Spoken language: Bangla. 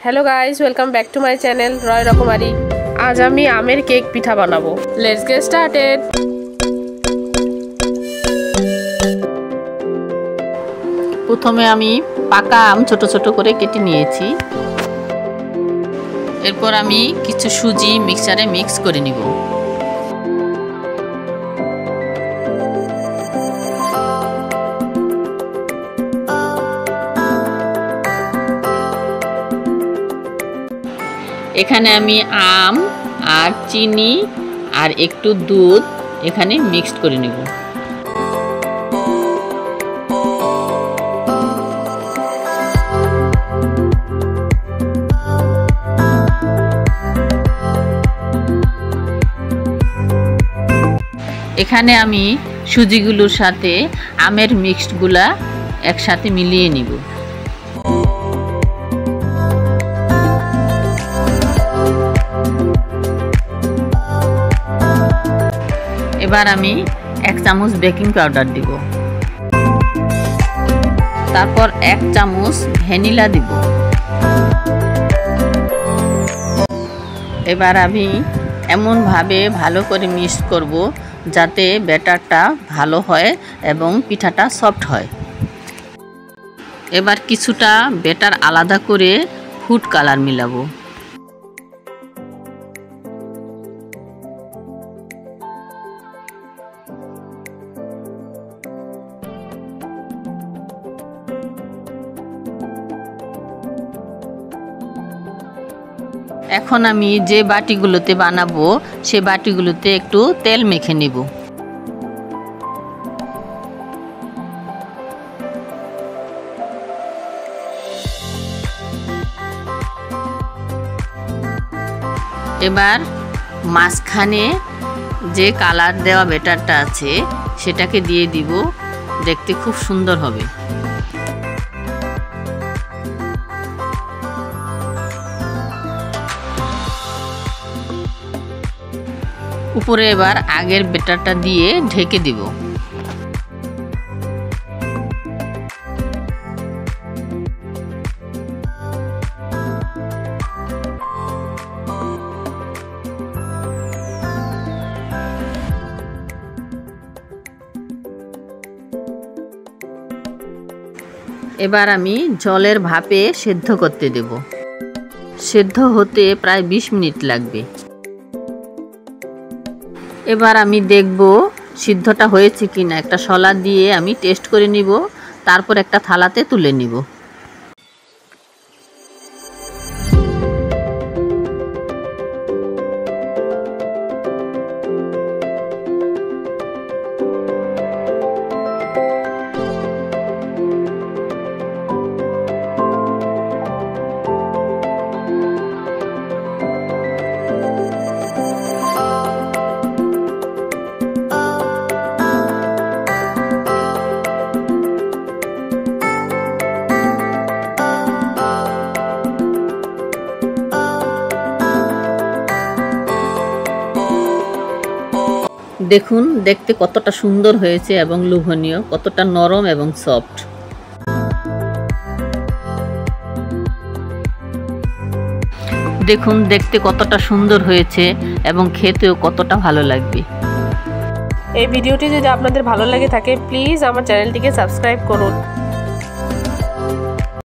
Hello guys, welcome back to my channel Roy Rakmari. आज আমি আমের কেক পিঠা বানাবো। Let's get started. প্রথমে আমি পাকা আম ছোট ছোট করে কেটে নিয়েছি। এরপর আমি কিছু সুজি মিক্সারে মিক্স করে নিব। এখানে আমি আম আর চিনি আর একটু দুধ এখানে মিক্সড করে নেব। এখানে আমি সুজিগুলোর সাথে আমের মিক্সডগুলা একসাথে মিলিয়ে নিব। এবার আমি 1 চামচ বেকিং পাউডার দিব, তারপর 1 চামচ ভ্যানিলা দিব। এবার আমি এমনভাবে ভালো করে মিক্স করব যাতে ব্যাটারটা ভালো হয় এবং পিঠাটা সফট হয়। এবার কিছুটা ব্যাটার আলাদা করে ফুড কালার মিলাবো। এখন আমি যে বাটিগুলোতে বানাবো সে বাটিগুলোতে একটু তেল মেখে নেব। এবার মাঝখানে যে কালার দেওয়া ব্যাটারটা আছে সেটাকে দিয়ে দিব, দেখতে খুব সুন্দর হবে। উপরে এবার আগের ব্যাটারটা দিয়ে ঢেকে দিব। এবার আমি জলের ভাপে সেদ্ধ করতে দেব। সেদ্ধ হতে প্রায় 20 মিনিট লাগবে। এবার আমি দেখব সিদ্ধটা হয়েছে কিনা। একটা শলা দিয়ে আমি টেস্ট করে নিব, তারপর একটা থালাতে তুলে নিব। দেখুন দেখতে কতটা সুন্দর হয়েছে এবং লোভনীয়, কতটা নরম এবং সফট। দেখুন দেখতে কতটা সুন্দর হয়েছে এবং খেতেও কতটা ভালো লাগবে। এই ভিডিওটি যদি আপনাদের ভালো লাগে থাকে প্লিজ আমার চ্যানেলটিকে সাবস্ক্রাইব করুন।